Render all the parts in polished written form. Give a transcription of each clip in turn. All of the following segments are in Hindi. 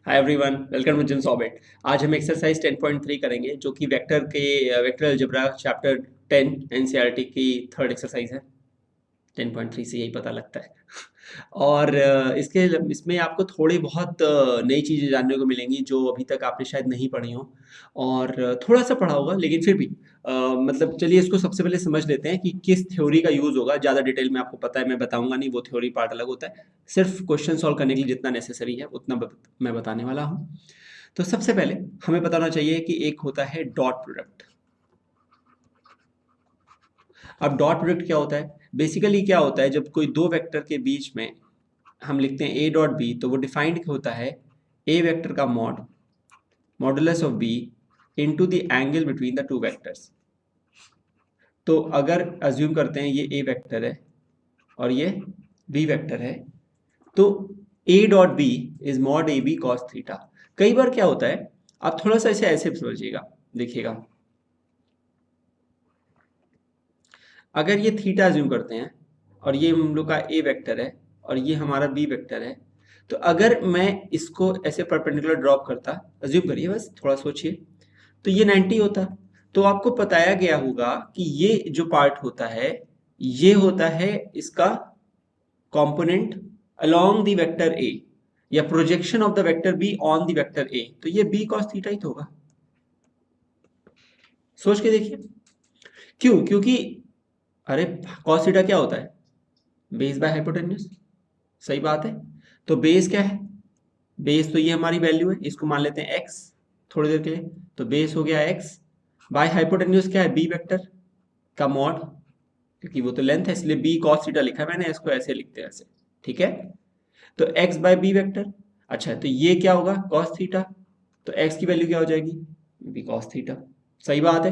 हाय एवरीवन, वेलकम टू जिम सॉबिट। आज हम एक्सरसाइज 10.3 करेंगे जो कि वेक्टर अलजेब्रा चैप्टर 10 एनसीईआरटी की थर्ड एक्सरसाइज है। 10.3 से यही पता लगता है। और इसके इसमें आपको थोड़ी बहुत नई चीज़ें जानने को मिलेंगी जो अभी तक आपने शायद नहीं पढ़ी हो, और थोड़ा सा पढ़ा होगा लेकिन फिर भी मतलब चलिए इसको सबसे पहले समझ लेते हैं कि किस थ्योरी का यूज़ होगा। ज़्यादा डिटेल में आपको पता है, मैं बताऊंगा नहीं, वो थ्योरी पार्ट अलग होता है। सिर्फ क्वेश्चन सॉल्व करने के लिए जितना नेसेसरी है उतना मैं बताने वाला हूँ। तो सबसे पहले हमें बताना चाहिए कि एक होता है डॉट प्रोडक्ट। अब डॉट प्रोडक्ट क्या होता है? बेसिकली क्या होता है, जब कोई दो वेक्टर के बीच में हम लिखते हैं ए डॉट बी, तो वो डिफाइंड होता है ए वेक्टर का modulus of B into the angle between the two vectors. तो अगर अज्यूम करते हैं ये ए वेक्टर है और ये बी वेक्टर है, तो A dot B is mod A B cos theta. कई बार क्या होता है, आप थोड़ा सा इसे ऐसे समझिएगा, देखिएगा। अगर ये थीटा अज्यूम करते हैं और ये हम लोग का ए वेक्टर है और ये हमारा बी वेक्टर है, तो अगर मैं इसको ऐसे परपेंडिकुलर ड्रॉप करता, अज्यूम करिए, बस थोड़ा सोचिए, तो ये 90 होता। तो आपको बताया गया होगा कि ये जो पार्ट होता है ये होता है इसका component along the vector A, या projection of the vector B on the vector A, तो ये बी कॉस थीटा ही तो होगा। सोच के देखिए। क्यों? क्योंकि अरे कॉस थीटा क्या होता है? Base by hypotenuse. सही बात है। तो बेस क्या है? बेस तो ये हमारी वैल्यू है, इसको मान लेते हैं एक्स थोड़ी देर के लिए। तो बेस हो गया एक्स बाय हाइपोटेन्यूज क्या है? बी वेक्टर का मॉड, क्योंकि वो तो लेंथ है इसलिए बी कॉस थीटा लिखा है मैंने, इसको ऐसे लिखते हैं ऐसे। ठीक है। तो एक्स बाय बी वेक्टर। अच्छा, तो ये क्या होगा? Cos theta. तो एक्स की वैल्यू क्या हो जाएगी? B cos theta. सही बात है।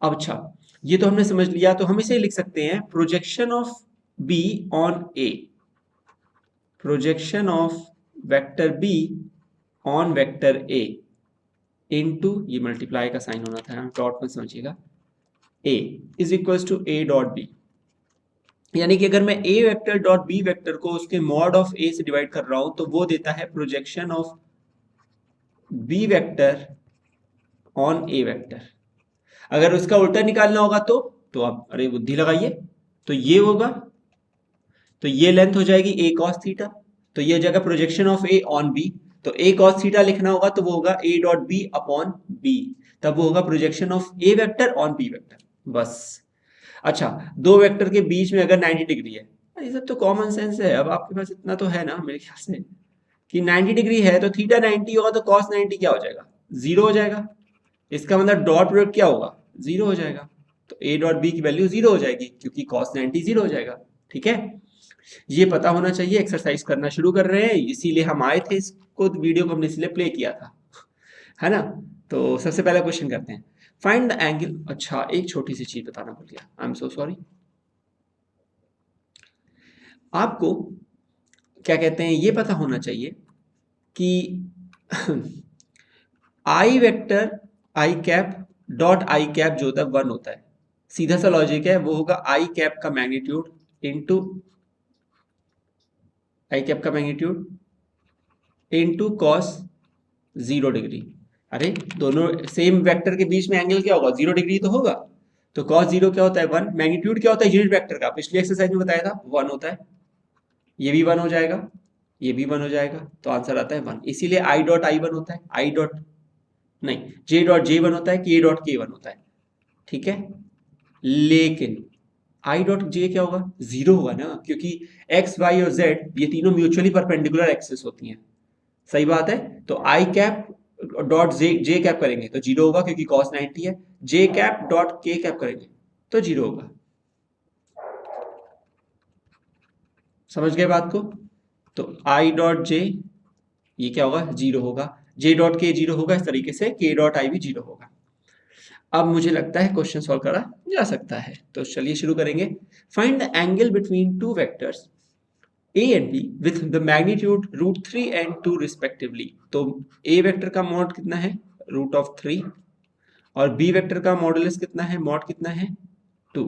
अब अच्छा, ये तो हमने समझ लिया, तो हम इसे लिख सकते हैं projection of B on A, projection of vector B on vector A into, ये मल्टीप्लाई का साइन होना था, डॉट में समझिएगा, A is equals to A dot B. यानी कि अगर मैं A vector dot B vector को उसके मॉड ऑफ ए से डिवाइड कर रहा हूं, तो वो देता है projection of B vector on A vector. अगर उसका उल्टा निकालना होगा तो आप अरे बुद्धि लगाइए, तो ये होगा, तो ये लेंथ हो जाएगी ए कॉस थीटा, तो ये हो जाएगा projection of A on B. तो ए कॉस थीटा लिखना होगा तो वो होगा A dot B upon B, तब वो होगा projection of A vector on B vector. बस। अच्छा, दो वेक्टर के बीच में अगर 90 डिग्री है, ये सब तो कॉमन सेंस है, अब आपके पास इतना तो है ना मेरे ख्याल से, कि 90 डिग्री है तो थीटा 90 होगा, तो कॉस 90 क्या हो जाएगा? जीरो हो जाएगा। इसका मतलब डॉट प्रोडक्ट क्या होगा? जीरो हो जाएगा। तो ए डॉट बी की वैल्यू जीरो हो जाएगी क्योंकि कॉस 90 जीरो हो जाएगा। ठीक है। ये पता होना चाहिए। एक्सरसाइज करना शुरू कर रहे हैं, इसीलिए हम आए थे, इसको वीडियो को हमने इसलिए प्ले किया था, है ना। तो सबसे पहला क्वेश्चन करते हैं, फाइंड द एंगल। अच्छा, एक छोटी सी चीज बताना भूल गया, आई एम सो सॉरी। आपको क्या कहते हैं, ये पता होना चाहिए कि i vector i cap dot i cap जो होता है वन होता है। सीधा सा लॉजिक है, वो होगा आई कैप का मैग्नीट्यूड इंटू आई कैप का मैग्नीट्यूड इंटू कॉस 0 डिग्री। अरे दोनों सेम वेक्टर के बीच में एंगल क्या होगा? 0 डिग्री तो होगा। तो कॉस जीरो क्या होता है? वन। मैग्नीट्यूड क्या होता है यूनिट वेक्टर का? पिछली एक्सरसाइज में बताया था, वन होता है। ये भी वन हो जाएगा, ये भी वन हो जाएगा, तो आंसर आता है वन। इसीलिए आई डॉट आई वन होता है, आई डॉट नहीं, जे डॉट जे वन होता है, के डॉट के वन होता है। ठीक है। लेकिन आई डॉट जे क्या होगा? जीरो होगा ना, क्योंकि एक्स वाई और जेड ये तीनों म्यूचुअली परपेंडिकुलर एक्सिस होती हैं। सही बात है। तो आई कैप डॉट जे जे कैप करेंगे तो जीरो होगा क्योंकि कॉस 90 है। जे कैप डॉट के कैप करेंगे तो जीरो होगा। समझ गए बात को? तो आई डॉट जे ये क्या होगा? जीरो होगा। जे डॉट के जीरो होगा, इस तरीके से के डॉट आई भी जीरो होगा। अब मुझे लगता है क्वेश्चन सॉल्व करा जा सकता है, तो चलिए शुरू करेंगे। Find the angle between two vectors a and b with the magnitude √3 and 2 respectively। तो a वेक्टर का मॉड कितना है? √3। और b वेक्टर का मॉडुलस कितना है? मॉड कितना है? 2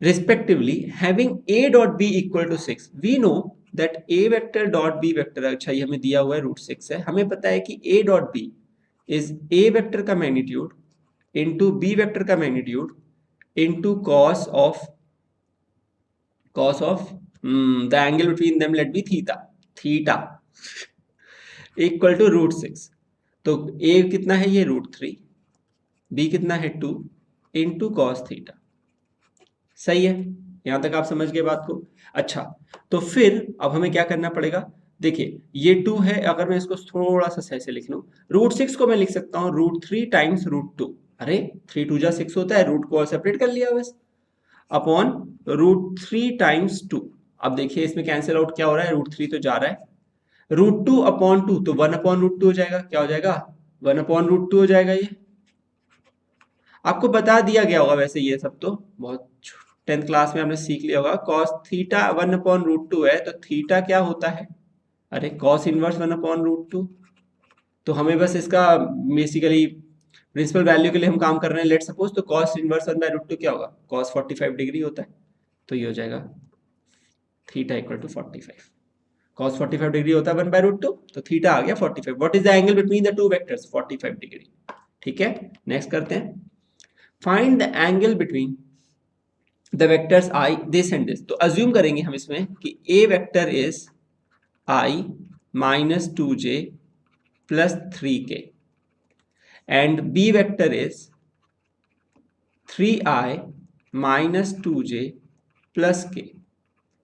respectively, having a dot b equal to 6। we know that A vector dot B vector, अच्छा ये हमें दिया हुआ है √6 है, हमें पता है कि A dot B is A vector का मैग्नीट्यूड इंटू बी वेक्टर का magnitude into cos of the angle between them let be theta equal to √6। तो ए कितना है ये √3, बी कितना है 2 इंटू कॉस थीटा। सही है, यहां तक आप समझ गए बात को। अच्छा तो फिर अब हमें क्या करना पड़ेगा, देखिए ये 2 है, अगर मैं इसको थोड़ा सा सही से लिख लूं, √6 को मैं लिख सकता हूं √3 टाइम्स √2, अरे 3 2 जा 6 होता है, रूट को सेपरेट कर लिया बस, अपॉन √3 टाइम्स 2। अब देखिए इसमें कैंसिल आउट क्या हो रहा है, √3 तो जा रहा है, √2 अपॉन 2 तो 1 अपॉन √2 हो जाएगा, क्या हो जाएगा 1 अपॉन √2 हो जाएगा। ये आपको बता दिया गया होगा वैसे, ये सब तो बहुत 10th क्लास में हमने सीख लिया होगा। कॉस थीटा 1 अपॉन √2 है, तो थीटा क्या होता है, अरे कॉस इनवर्स 1 अपॉन √2। तो हमें बस इसका बेसिकली प्रिंसिपल वैल्यू के लिए हम काम कर रहे हैं, लेट सपोज, तो कॉस इनवर्स 1/√2 क्या होगा, कॉस 45 डिग्री होता है, तो ये हो जाएगा theta equal to 45। cos 45 degree होता है 1/√2, तो थीटा आ गया 45। What is the angle between the two vectors, 45 degree. ठीक है, नेक्स्ट करते हैं, find the angle between the vectors i this and this. तो अज्यूम करेंगे हम इसमें कि A vector is i minus 2j plus 3k and B vector is 3i minus 2j plus k।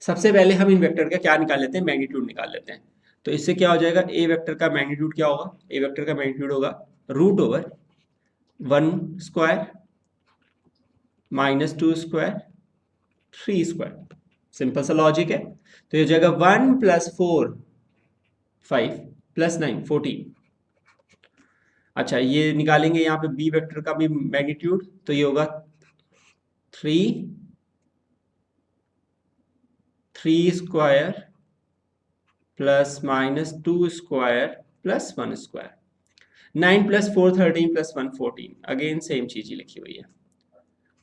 सबसे पहले हम इन वेक्टर का क्या निकाल लेते हैं, मैग्नीट्यूड निकाल लेते हैं। तो इससे क्या हो जाएगा, ए वेक्टर का मैग्नीट्यूड क्या होगा, ए वेक्टर का मैग्नीट्यूड होगा √1² माइनस 2² 3²। सिंपल सा लॉजिक है। तो ये हो जाएगा 1 + 4 5 + 9 14। अच्छा ये निकालेंगे यहाँ पे बी वेक्टर का भी मैग्नीट्यूड, तो ये होगा 3² plus minus 2² plus 1²। 9 + 4 13 + 1 14, again same चीज ही लिखी हुई है।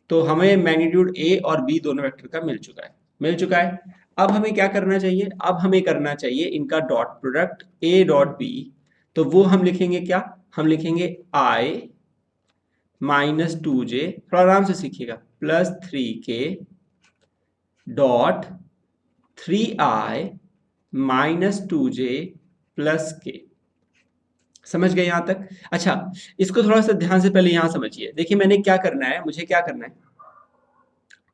तो हमें मैग्नीट्यूड ए और बी दोनों वेक्टर का मिल चुका है। अब हमें क्या करना चाहिए, अब हमें करना चाहिए इनका dot product A dot B. तो वो हम लिखेंगे क्या, हम लिखेंगे i माइनस 2j, थोड़ा आराम से सीखिएगा, plus 3k dot 3i minus 2j plus k। समझ गए यहां तक। अच्छा इसको थोड़ा सा ध्यान से पहले यहां समझिए, देखिए मैंने क्या करना है, मुझे क्या करना है,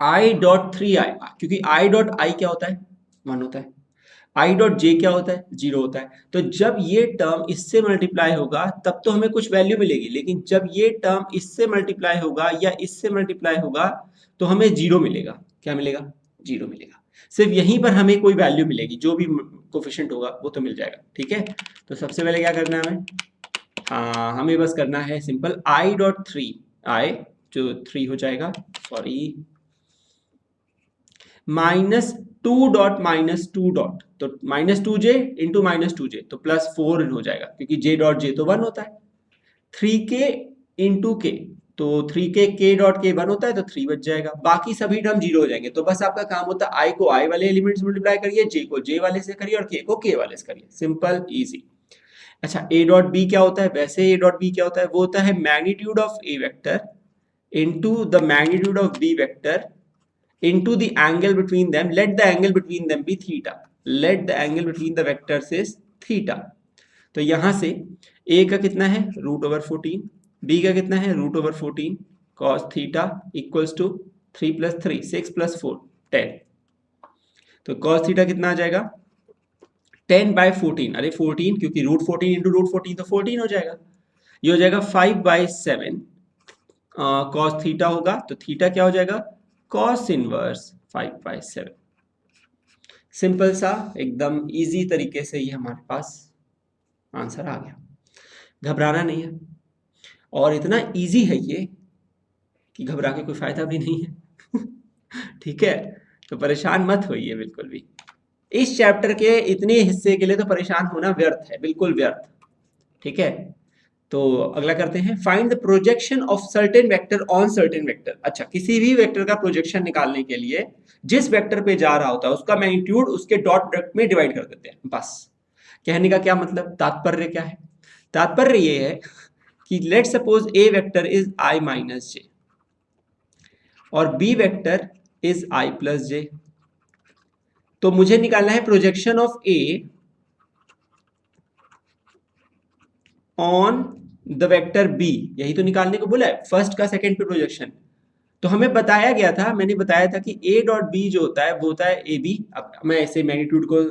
i डॉट 3i, क्योंकि i डॉट i क्या होता है 1 होता है, i डॉट j क्या होता है 0 होता है। तो जब ये टर्म इससे मल्टीप्लाई होगा तब तो हमें कुछ वैल्यू मिलेगी, लेकिन जब ये टर्म इससे मल्टीप्लाई होगा या इससे मल्टीप्लाई होगा तो हमें 0 मिलेगा। क्या मिलेगा, 0 मिलेगा। सिर्फ यहीं पर हमें कोई वैल्यू मिलेगी, जो भी कोफिशिएंट होगा वो तो मिल जाएगा। ठीक है, तो सबसे पहले क्या करना है हमें, हाँ हमें बस करना है सिंपल i डॉट 3, i जो 3 हो जाएगा, sorry minus 2 dot minus 2 dot, तो minus 2j into minus 2j, तो प्लस 4 हो जाएगा, क्योंकि j डॉट j तो 1 होता है। 3k इंटू k, तो 3k k डॉट k 1 होता है, तो 3 बच जाएगा, बाकी सभी टर्म 0 हो जाएंगे। तो बस आपका काम होता है i को i वाले एलिमेंट से मल्टीप्लाई करिए, j को j वाले से करिए और k को k वाले से करिए, सिंपल इजी। अच्छा a डॉट b क्या होता है, वैसे a डॉट b क्या होता है, वो होता है magnitude of a vector into the magnitude of b vector into the angle between them, let the angle between them be theta, let the angle between the vectors is theta। तो यहां से a का कितना है √14, b का कितना है √14 cos थीटा इक्वल्स टू 3 + 3 6 + 4 10। तो cos थीटा कितना आ जाएगा 10/14, अरे 14 क्योंकि √14 इंटू √14 तो 14 हो जाएगा। ये हो जाएगा 5/7 cos थीटा होगा, तो थीटा क्या हो जाएगा cos इनवर्स 5/7। सिंपल सा एकदम इजी तरीके से ये हमारे पास आंसर आ गया, घबराना नहीं है। और इतना इजी है ये कि घबरा के कोई फायदा भी नहीं है ठीक है, तो परेशान मत होइए बिल्कुल भी। इस चैप्टर के इतने हिस्से के लिए तो परेशान होना व्यर्थ है, बिल्कुल व्यर्थ। ठीक है, तो अगला करते हैं, find the projection of certain vector on certain vector. अच्छा, किसी भी वेक्टर का प्रोजेक्शन निकालने के लिए जिस वेक्टर पे जा रहा होता है उसका मैग्नीट्यूड उसके डॉट प्रोडक्ट में डिवाइड कर देते हैं। बस कहने का क्या मतलब, तात्पर्य क्या है? तात्पर्य ये है कि let suppose A vector is i minus j और B vector is i plus j. तो मुझे निकालना है projection of A on the vector B, यही तो निकालने को बोला है, फर्स्ट का सेकंड पे प्रोजेक्शन। तो हमें बताया गया था, मैंने बताया था कि ए डॉट बी जो होता है वो होता है ए बी। अब मैं ऐसे मैग्नीट्यूड को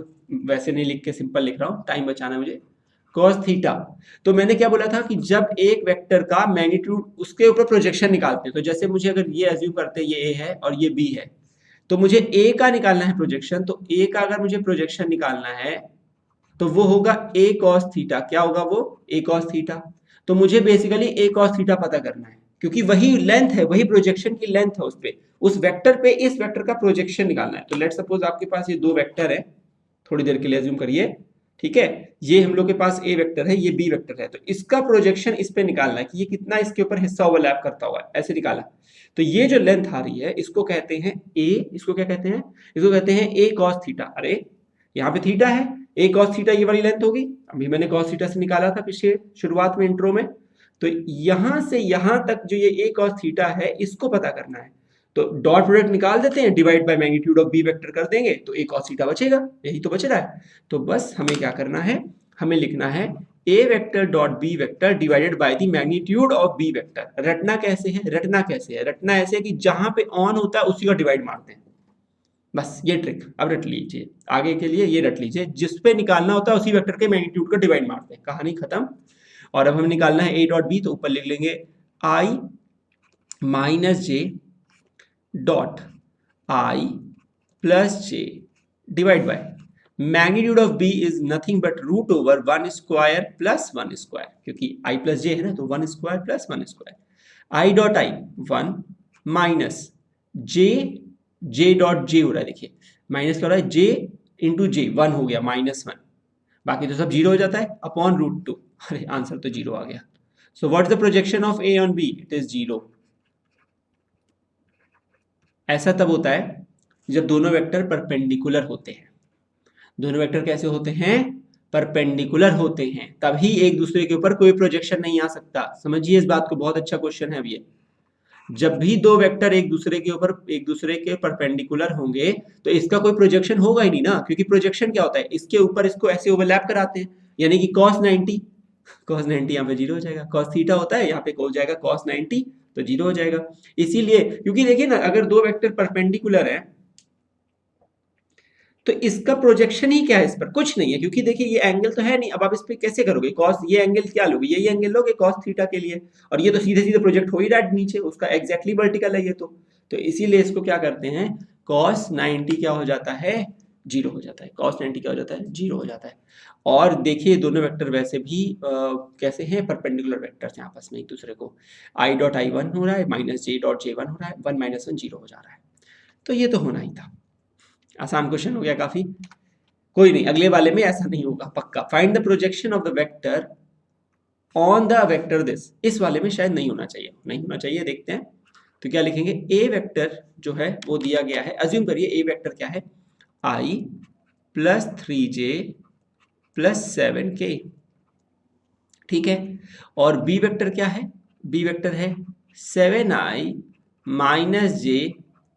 वैसे नहीं लिख के सिंपल लिख रहा हूँ, टाइम बचाना मुझे, cos थीटा। तो मैंने क्या बोला था कि जब एक वेक्टर का मैग्नीट्यूड उसके ऊपर प्रोजेक्शन निकालते हैं, तो जैसे मुझे अगर ये एज्यूम करते हैं ये ए है और ये बी है, तो मुझे ए का निकालना है प्रोजेक्शन। तो ए का अगर मुझे प्रोजेक्शन निकालना है तो वो होगा a cos थीटा। क्या होगा वो? a cos theta. तो मुझे बेसिकली a cos थीटा पता करना है, क्योंकि वही लेंथ है, वही प्रोजेक्शन की लेंथ है, उस पे उस वेक्टर पे इस वेक्टर का प्रोजेक्शन निकालना है। तो लेट सपोज आपके पास ये दो वेक्टर है, थोड़ी देर के लिए अज्यूम करिए, ठीक है, ये हम लोग के पास a वेक्टर है, ये b वेक्टर है, तो इसका प्रोजेक्शन इस पे निकालना है कि ये कितना इसके ऊपर हिस्सा ओवरलैप करता हुआ है, ऐसे निकाला। तो ये जो लेंथ आ रही है इसको कहते हैं a, इसको क्या कहते हैं? इसको कहते हैं a cos थीटा। अरे यहाँ पे थीटा है, a cos थीटा ये वाली लेंथ होगी, अभी मैंने cos थीटा से निकाला था पिछले शुरुआत में इंट्रो में। तो यहां से यहां तक जो ये a cos थीटा है इसको पता करना है, तो डॉट प्रोडक्ट निकाल देते हैं, divide by magnitude of b vector कर देंगे तो a cos थीटा बचेगा, यही तो बच रहा है। तो बस हमें क्या करना है, हमें लिखना है a vector dot b vector divided by the magnitude of b vector. रटना कैसे है? रटना ऐसे है कि जहां पे ऑन होता है उसी का डिवाइड मारते हैं, बस ये ट्रिक अब रट लीजिए, आगे के लिए ये रट लीजिए, जिस पे निकालना होता है उसी वेक्टर के मैग्नीट्यूड को डिवाइड मारते हैं, कहानी खत्म। और अब हमें निकालना है a डॉट बी, तो ऊपर लिख लेंगे i minus J dot i plus J divide by magnitude of b is nothing but root over 1 square plus 1 square, क्योंकि i प्लस जे है ना, तो 1 square plus 1 square. i dot i 1 minus J dot J हो रहा है, देखिए माइनस क्या हो रहा है, जे इंटू जे 1 हो गया -1, बाकी तो सब जीरो हो जाता है, अपॉन √2। अरे आंसर तो जीरो आ गया। So what is the projection of A on B? It is zero. ऐसा तब होता है जब दोनों वेक्टर परपेंडिकुलर होते हैं। दोनों वेक्टर कैसे होते हैं? परपेंडिकुलर होते हैं, तभी एक दूसरे के ऊपर कोई प्रोजेक्शन नहीं आ सकता। समझिए इस बात को, बहुत अच्छा क्वेश्चन है अब ये। जब भी दो वेक्टर एक दूसरे के ऊपर एक दूसरे के परपेंडिकुलर होंगे तो इसका कोई प्रोजेक्शन होगा ही नहीं ना, क्योंकि प्रोजेक्शन क्या होता है, इसके ऊपर इसको ऐसे ओवरलैप कराते हैं, यानी कि cos 90 यहाँ पे जीरो हो जाएगा, cos थीटा होता है यहाँ पे हो जाएगा cos 90, तो जीरो हो जाएगा। इसीलिए, क्योंकि देखिए ना, अगर दो वेक्टर परपेंडिकुलर है तो इसका प्रोजेक्शन ही क्या है, इस पर कुछ नहीं है, क्योंकि देखिए ये एंगल तो है नहीं। अब आप इस पे कैसे करोगे कॉस, ये एंगल क्या लोगे, यही एंगल लोगे कॉस थीटा के लिए, और ये तो सीधे सीधे प्रोजेक्ट हो ही रहा है नीचे, उसका एग्जैक्टली वर्टिकल है ये तो इसीलिए इसको क्या करते हैं, cos 90 क्या हो जाता है, जीरो हो जाता है। cos 90 क्या हो जाता है, जीरो हो जाता है। और देखिए दोनों वेक्टर वैसे भी कैसे हैं, परपेंडिकुलर वेक्टर्स हैं आपस में एक दूसरे को। i डॉट i 1 हो रहा है, माइनस j डॉट j 1 हो रहा है, 1 माइनस 1 जीरो हो जा रहा है, तो ये तो होना ही था। आसान क्वेश्चन हो गया काफी, कोई नहीं, अगले वाले में ऐसा नहीं होगा पक्का। Find the projection of the vector on the vector this, इस वाले में शायद नहीं होना चाहिए, देखते हैं। तो क्या लिखेंगे, ए वेक्टर जो है वो दिया गया है, अज्यूम करिए ए वेक्टर क्या है, i plus 3j plus 7k, ठीक है। और बी वेक्टर क्या है, बी वेक्टर है 7i minus j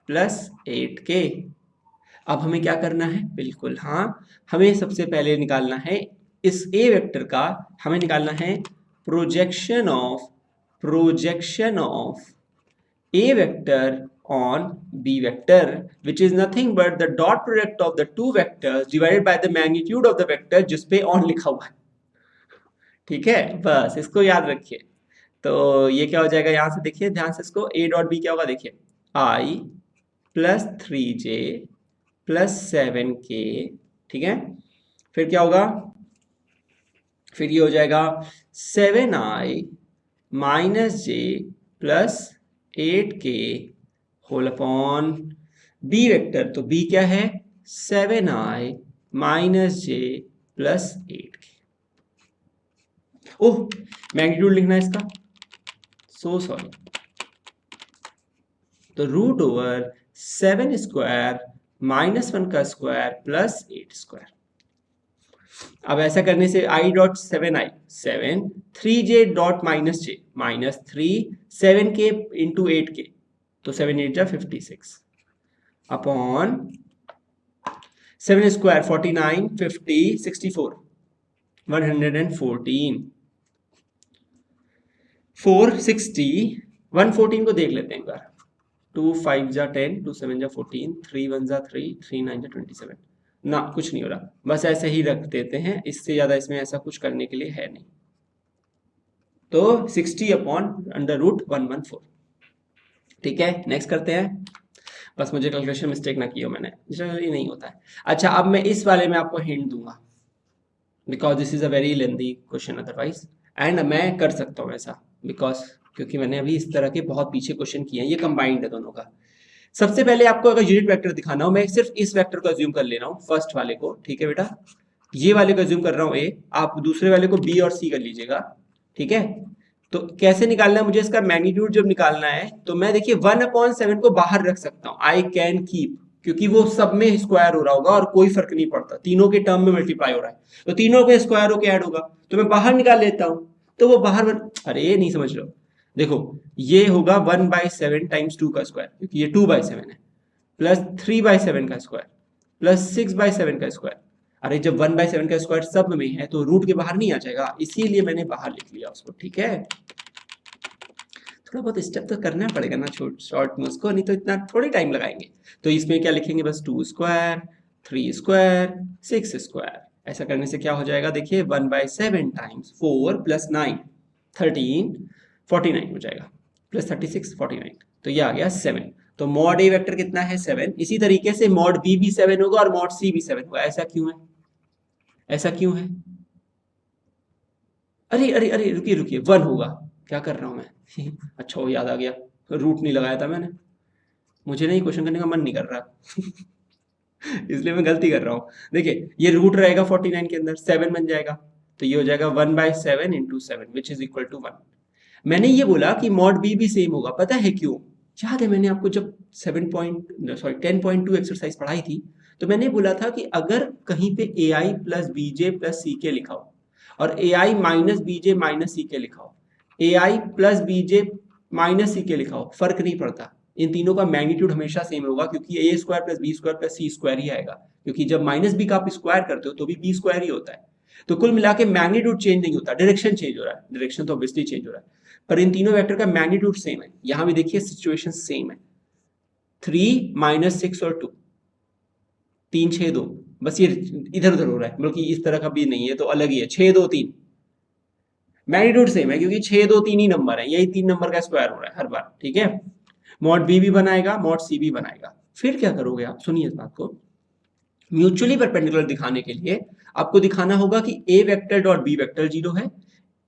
plus 8k। अब हमें क्या करना है, बिल्कुल हाँ, हमें सबसे पहले निकालना है इस ए वेक्टर का, हमें निकालना है projection of A vector on B vector, which is nothing but the dot product of the two vectors divided by the magnitude of the vector जिसपे ऑन लिखा हुआ है, ठीक है। बस इसको याद रखिए। तो ये क्या हो जाएगा, यहां से देखिए ध्यान से इसको, ए डॉट बी क्या होगा, देखिए i plus 3j plus 7k, ठीक है। फिर क्या होगा, फिर ये हो जाएगा 7i minus j plus 8k whole upon B vector, तो बी क्या है 7i minus j plus 8k। ओह मैग्नीट्यूड लिखना है इसका, सो सॉरी, तो रूट ओवर 7 स्क्वायर -1 का स्क्वायर प्लस 8 स्क्वायर। अब ऐसा करने से i dot 7i 7 3j dot -3 7k into 8k, तो 7 8 जा 56 अपॉन 7 स्क्वायर 49 50 64 114 460 114 को देख लेते हैं एक बार। 2 5 जा 10 2 7 जा 14 3 1 जा 3 3 9 जा 27 ना, कुछ नहीं हो रहा, बस ऐसे ही रख देते हैं, इससे ज्यादा इसमें ऐसा कुछ करने के लिए है नहीं। तो 60 अपॉन अंडर रूट 114। ठीक है, नेक्स्ट करते हैं। बस मुझे कैलकुलेशन मिस्टेक ना किया मैंने, जनरली नहीं होता है। अच्छा, अब मैं इस वाले में आपको हिंट दूंगा because this is a very lengthy question otherwise, and मैं कर सकता हूँ ऐसा बिकॉज क्योंकि मैंने अभी इस तरह के बहुत पीछे क्वेश्चन किए हैं, ये कंबाइंड है दोनों का। सबसे पहले आपको अगर यूनिट वेक्टर दिखाना हो, मैं सिर्फ इस वेक्टर को अज्यूम कर ले रहा हूँ, फर्स्ट वाले को। ठीक है बेटा, ये वाले को अज्यूम कर रहा हूँ ए, आप दूसरे वाले को बी और सी कर लीजिएगा। ठीक है, तो कैसे निकालना है मुझे इसका मैग्नीट्यूड जब निकालना है, तो मैं देखिए 1/7 को बाहर रख सकता हूँ, आई कैन कीप, क्योंकि वो सब में स्क्वायर हो रहा होगा और कोई फर्क नहीं पड़ता, तीनों के टर्म में मल्टीप्लाई हो रहा है, तो तीनों के स्क्वायर होके ऐड होगा, तो मैं बाहर निकाल लेता हूँ, तो वो बाहर अरे नहीं समझ रहे हो, देखो ये होगा 1/7 टाइम्स 2 का स्क्वायर, क्योंकि ये 2/7 है, प्लस 3/7 का स्क्वायर प्लस 6/7 का स्क्वायर। अरे जब 1/7 का स्क्वायर सब में है तो रूट के बाहर नहीं आ जाएगा, इसीलिए मैंने बाहर लिख लिया उसको। ठीक है, थोड़ा बहुत स्टेप तो करना पड़ेगा ना शॉर्ट में उसको, नहीं तो इतना थोड़ी टाइम लगाएंगे। तो इसमें क्या लिखेंगे, बस 2 स्क्वायर 3 स्क्वायर 6 स्क्वायर। ऐसा करने से क्या हो जाएगा, देखिए 1/7 टाइम्स 4 प्लस 9 13 49 हो जाएगा, प्लस 36 49, तो ये आ गया 7। तो मॉड ए वेक्टर कितना है, 7। इसी तरीके से मॉड बी भी 7 होगा और मॉड सी भी 7 होगा। ऐसा क्यों है, ऐसा क्यों है? अरे अरे अरे रुकिए रुकिए, 1 होगा, क्या कर रहा हूं मैं अच्छा वो याद आ गया, रूट नहीं लगाया था मैंने, मुझे नहीं क्वेश्चन करने का मन नहीं कर रहा इसलिए मैं गलती कर रहा हूँ। देखिए ये रूट रहेगा 49 के अंदर, 7 बन जाएगा, तो ये हो जाएगा 1/7 into 7 which is equal to 1। मैंने ये बोला कि मॉड बी भी सेम होगा, पता है क्यों? याद है मैंने आपको जब 10.2 एक्सरसाइज पढ़ाई थी, तो मैंने बोला था कि अगर कहीं पे ए आई प्लस बी जे प्लस सी के लिखा हो और ए आई माइनस बी जे माइनस सी के लिखा हो, ए आई प्लस बी जे माइनस सी के लिखा हो, फर्क नहीं पड़ता, इन तीनों का मैग्नीट्यूड हमेशा सेम होगा, क्योंकि A square plus B square plus C square ही आएगा, क्योंकि जब माइनस बी का आप स्क्वायर करते हो तो भी बी स्क्वायर ही होता है। तो कुल मिला के मैग्नीट्यूड चेंज नहीं होता, डायरेक्शन चेंज हो रहा है, डायरेक्शन तो ऑब्वियसली चेंज हो रहा है, पर इन तीनों वेक्टर का मैग्नीट्यूड सेम है। यहां भी देखिए सिचुएशन सेम है, 3 - 6 और 2 3 6 2, बस ये इधर उधर हो रहा है, बल्कि इस तरह का भी नहीं है, तो अलग ही है, 6 2 3, मैग्नीट्यूड सेम है क्योंकि 6 2 3 ही नंबर है, यही 3 नंबर का स्क्वायर हो रहा है हर बार। ठीक है, मॉड बी भी बनाएगा, मॉड सी भी बनाएगा। फिर क्या करोगे आप, सुनिए इस बात को, म्यूचुअली परपेंडिकुलर दिखाने के लिए आपको दिखाना होगा कि A vector dot B vector 0 है,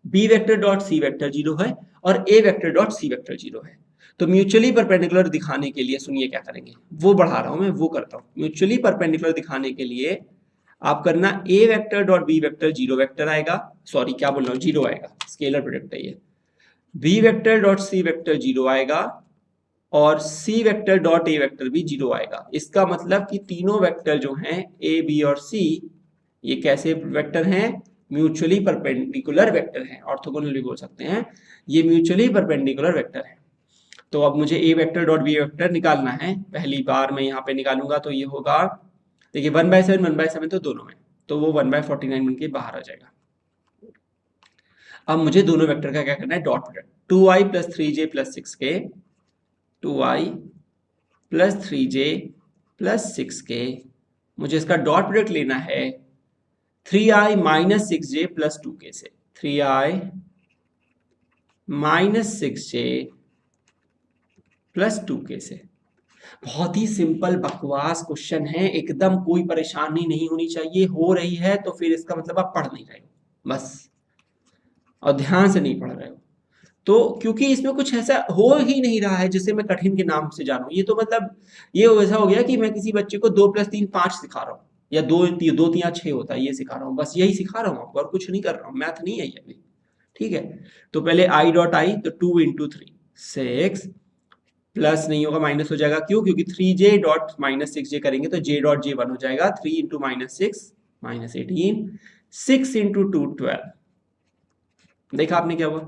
B vector dot C vector 0 है और A vector dot C vector 0 है। तो म्यूचुअली परपेंडिकुलर दिखाने के लिए सुनिए क्या करेंगे, वो बढ़ा रहा हूं मैं, वो करता हूं। म्यूचुअली परपेंडिकुलर दिखाने के लिए आप करना A vector dot B vector 0 vector आएगा, सॉरी क्या बोल रहा हूँ, 0 आएगा, स्केलर प्रोडक्ट है ये। B vector dot C vector 0 आएगा और C vector dot A vector भी 0 आएगा। इसका मतलब कि तीनों वेक्टर जो हैं ए बी और सी, ये कैसे वेक्टर हैं, म्यूचुअली परपेंडिकुलर वेक्टर हैं, ऑर्थोगोनल भी बोल सकते हैं, ये म्यूचुअली परपेंडिकुलर वेक्टर है। तो अब मुझे ए वेक्टर डॉट बी वेक्टर निकालना है, पहली बार मैं यहाँ पे निकालूंगा, तो ये होगा देखिए 1/7 तो दोनों में, तो वो 1/49 बन के बाहर आ जाएगा। अब मुझे दोनों वेक्टर का क्या करना है, dot product, 2i plus 3j plus 6k, 2i plus 3j plus 6k, मुझे इसका डॉट प्रोडक्ट लेना है 3i minus 6j plus 2k से, 3i minus 6j plus 2k से। बहुत ही सिंपल बकवास क्वेश्चन है, एकदम कोई परेशानी नहीं होनी चाहिए, हो रही है तो फिर इसका मतलब आप पढ़ नहीं रहे हो बस, और ध्यान से नहीं पढ़ रहे हो। तो क्योंकि इसमें कुछ ऐसा हो ही नहीं रहा है जिसे मैं कठिन के नाम से जानूं, ये तो मतलब ये वैसा हो गया कि मैं किसी बच्चे को 2 + 3 5 सिखा रहा हूँ, या 2 3 6 होता है ये सिखा रहा हूँ, बस यही सिखा रहा हूँ आपको, और कुछ नहीं कर रहा हूँ, मैथ नहीं है ये अभी। ठीक है, तो पहले i डॉट आई, तो 2 इंटू 3 6, प्लस नहीं होगा माइनस हो जाएगा, क्यों? क्योंकि 3j डॉट माइनस 6j करेंगे तो j डॉट j 1 हो जाएगा, 3 इंटू माइनस 6 माइनस 18, 6 इंटू 2 12। देखा आपने क्या हुआ?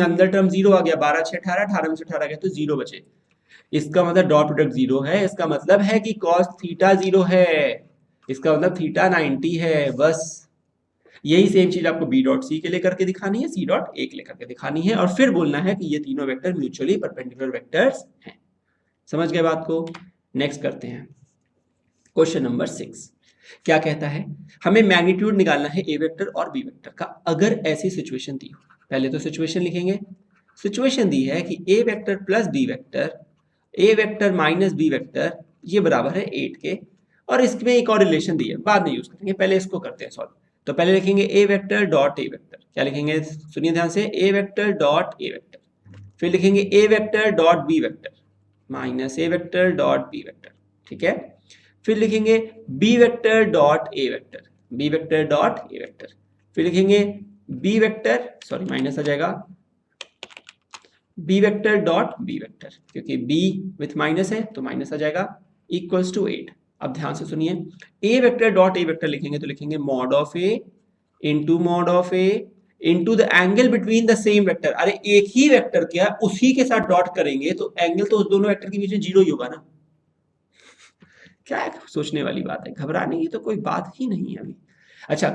अंदर टर्म 0 आ गया, 12 6 18, 18 में से 18 गया तो 0 बचे। इसका मतलब डॉट प्रोडक्ट 0 है, इसका मतलब है कि cos थीटा 0 है, इसका मतलब थीटा 90 है। बस यही सेम चीज आपको बी डॉट सी के लिए करके दिखानी है, सी डॉट ए के लिए करके दिखानी है, और फिर बोलना है कि ये तीनों वेक्टर म्यूचुअली परपेंडिकुलर वेक्टर्स हैं। समझ गए बात को? नेक्स्ट करते हैं क्वेश्चन नंबर 6। क्या कहता है? हमें मैग्नीट्यूड निकालना है ए वेक्टर और बी वेक्टर का अगर ऐसी सिचुएशन दी हो। पहले तो सिचुएशन लिखेंगे। सिचुएशन दी है कि A vector plus B vector, A vector minus B vector, ये बराबर है 8 के, और इसमें एक और रिलेशन दी है, बाद में यूज करेंगे, पहले इसको करते हैं सॉल्व। तो पहले लिखेंगे A vector dot A vector. क्या लिखेंगे? सुनिए ध्यान से, A vector dot A vector. फिर लिखेंगे A vector dot B vector minus A vector dot B vector. ठीक है, फिर लिखेंगे B vector dot A vector, B vector dot A vector. फिर लिखेंगे बी वेक्टर, सॉरी माइनस आ जाएगा, B vector dot B vector, क्योंकि बी विथ माइनस है तो माइनस आ जाएगा, इक्वल्स टू 8। अब ध्यान से सुनिए, ए वेक्टर डॉट ए वेक्टर लिखेंगे तो लिखेंगे mod of A into mod of A into the angle between the same vector. अरे एक ही वेक्टर क्या, उसी के साथ डॉट करेंगे तो एंगल तो उस दोनों वेक्टर के बीच में 0 ही होगा ना। क्या है, सोचने वाली बात है, घबराने की तो कोई बात ही नहीं है अभी। अच्छा,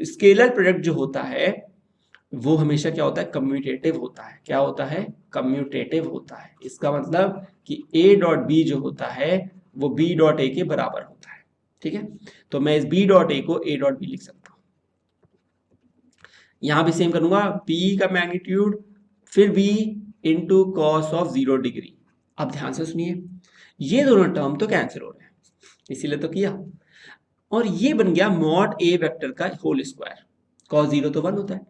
स्केलर प्रोडक्ट जो होता है वो हमेशा क्या होता है? कम्यूटेटिव होता है। क्या होता है? कम्यूटेटिव होता है। इसका मतलब कि a डॉट बी जो होता है वो b डॉट ए के बराबर होता है। ठीक है, तो मैं इस b डॉट ए को a डॉट बी लिख सकता हूं। यहां भी सेम करूंगा, b का मैग्नीट्यूड फिर b into cos of 0 degree. अब ध्यान से सुनिए, ये दोनों टर्म तो कैंसिल हो रहे हैं, इसीलिए तो किया, और ये बन गया मॉड a वेक्टर का होल स्क्वायर, कॉस 0 तो 1 होता है।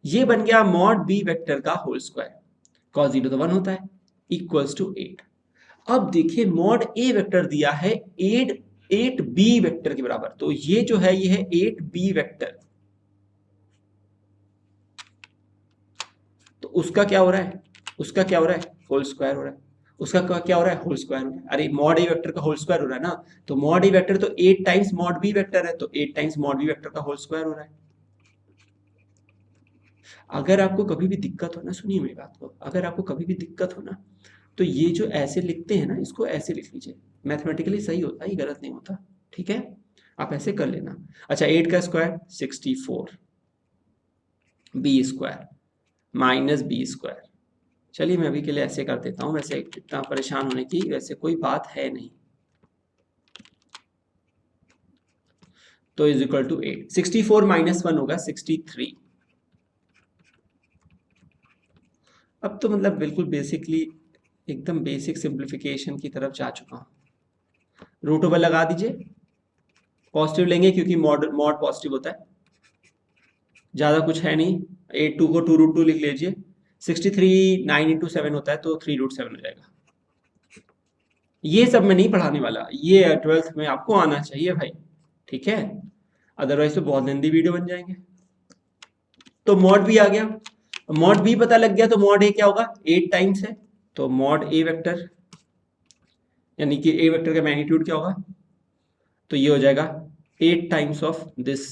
ये बन गया मॉड बी वेक्टर का होल स्क्वायर, कॉस 0 तो 1 होता है, इक्वल्स टू 8। अब देखिए मॉड ए वेक्टर दिया है 8 बी वेक्टर के बराबर, तो ये जो है ये है 8 बी वेक्टर, तो उसका क्या हो रहा है? उसका क्या हो रहा है? होल स्क्वायर हो रहा है। उसका क्या हो रहा है? होल स्क्वायर हो रहा है। अरे मॉड ए वेक्टर का होल स्क्वायर हो रहा है ना, तो मॉड ए वेक्टर तो 8 टाइम्स मॉड बी वेक्टर है, तो 8 टाइम्स मॉड बी वेक्टर का होल स्क्वायर हो रहा है। अगर आपको कभी भी दिक्कत हो ना, सुनिए मेरी बात को, अगर आपको कभी भी दिक्कत हो ना, तो ये जो ऐसे लिखते हैं ना, इसको ऐसे लिख लीजिए, मैथमेटिकली सही होता है, ये गलत नहीं होता। ठीक है, आप ऐसे कर लेना। अच्छा, 8 का square 64, B square minus B square. चलिए मैं अभी के लिए ऐसे कर देता हूं, वैसे इतना परेशान होने की वैसे कोई बात है नहीं। तो इज इक्वल टू 8, 64 माइनस 1 होगा 63। अब तो मतलब बिल्कुल बेसिकली एकदम बेसिक सिंप्लीफिकेशन की तरफ जा चुका हूं। रूट ओवर लगा दीजिए, पॉजिटिव लेंगे क्योंकि मॉड पॉजिटिव होता है, ज्यादा कुछ है नहीं। 8 2 को 2 रूट 2 लिख लीजिए, 63 9 इंटू 7 होता है तो 3 रूट 7 हो जाएगा। ये सब मैं नहीं पढ़ाने वाला, ये 12th में आपको आना चाहिए भाई, ठीक है, अदरवाइज तो बहुत लेंदी वीडियो बन जाएंगे। तो मॉड बी आ गया, मॉड बी पता लग गया, तो मॉड ए क्या होगा? 8 टाइम्स है, तो मॉड ए वेक्टर यानी कि ए वेक्टर का मैग्नीट्यूड क्या होगा? तो ये हो जाएगा 8 times of this,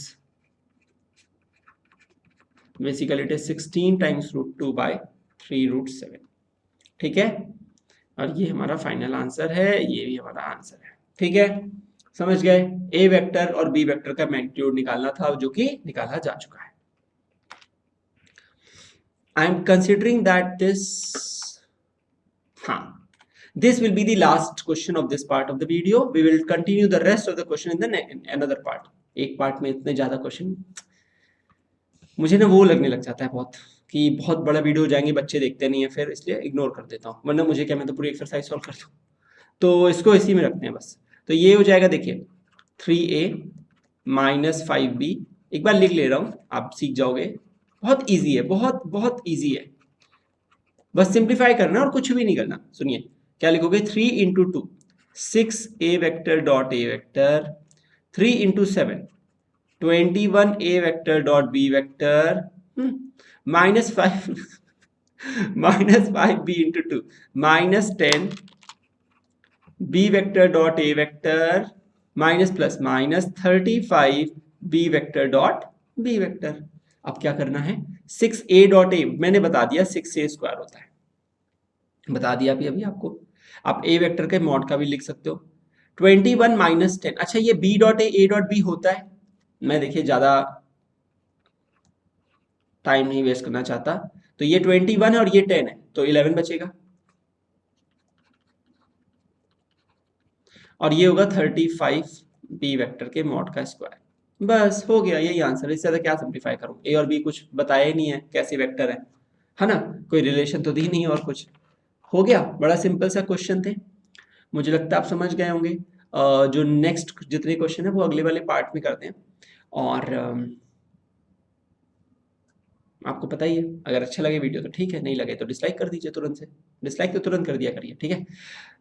basically it is 16 times root 2 by 3 root 7। ठीक है, और ये हमारा फाइनल आंसर है, ये भी हमारा आंसर है। ठीक है, समझ गए? ए वेक्टर और बी वेक्टर का मैग्नीट्यूड निकालना था, जो कि निकाला जा चुका है। I am considering that this, हाँ, this will be the last question of this part of the video. We will continue the rest of the question in the another part. एक पार्ट में इतने ज्यादा क्वेश्चन मुझे ना वो लगने लग जाता है बहुत, कि बहुत बड़ा वीडियो हो जाएंगे, बच्चे देखते नहीं है, फिर इसलिए इग्नोर कर देता हूँ, वरना मुझे क्या, मैं तो पूरी एक्सरसाइज सॉल्व कर दूँ। तो इसको इसी में रखते हैं बस। तो ये हो जाएगा, देखिए 3a माइनस 5b, एक बार लिख ले रहा हूँ, आप सीख जाओगे, बहुत ईजी है, बहुत बहुत ईजी है, बस सिंप्लीफाई करना और कुछ भी नहीं करना। सुनिए क्या लिखोगे, 3 into 2 6 A vector dot A vector, 3 into 7 21 a vector dot B vector -5 -5 b into 2 -10 b vector dot a vector minus plus -35 b vector dot b vector. अब क्या करना है, 6a डॉट a मैंने बता दिया 6a स्क्वायर होता है, बता दिया अभी आपको। आप a वेक्टर के मॉड का भी लिख सकते हो। 21 माइनस 10, अच्छा ये b dot a dot b होता है। मैं देखिए ज्यादा टाइम नहीं वेस्ट करना चाहता, तो ये 21 है और ये 10 है, तो 11 बचेगा और ये होगा 35 बी वेक्टर के मॉड का स्क्वायर। बस हो गया, यही आंसर। इससे ज्यादा क्या सिंप्लीफाई करूं, ए और बी कुछ बताया ही नहीं है कैसे वेक्टर है ना, कोई रिलेशन तो दी नहीं है और कुछ। हो गया, बड़ा सिंपल सा क्वेश्चन थे, मुझे लगता है आप समझ गए होंगे। जो नेक्स्ट जितने क्वेश्चन है वो अगले वाले पार्ट में करते हैं। और आपको पता ही है, अगर अच्छा लगे वीडियो तो ठीक है, नहीं लगे तो डिसलाइक कर दीजिए तुरंत से, डिसलाइक तो तुरंत कर दिया करिए, ठीक है।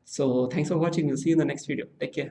So thanks for watching, will see you in the next video, take care.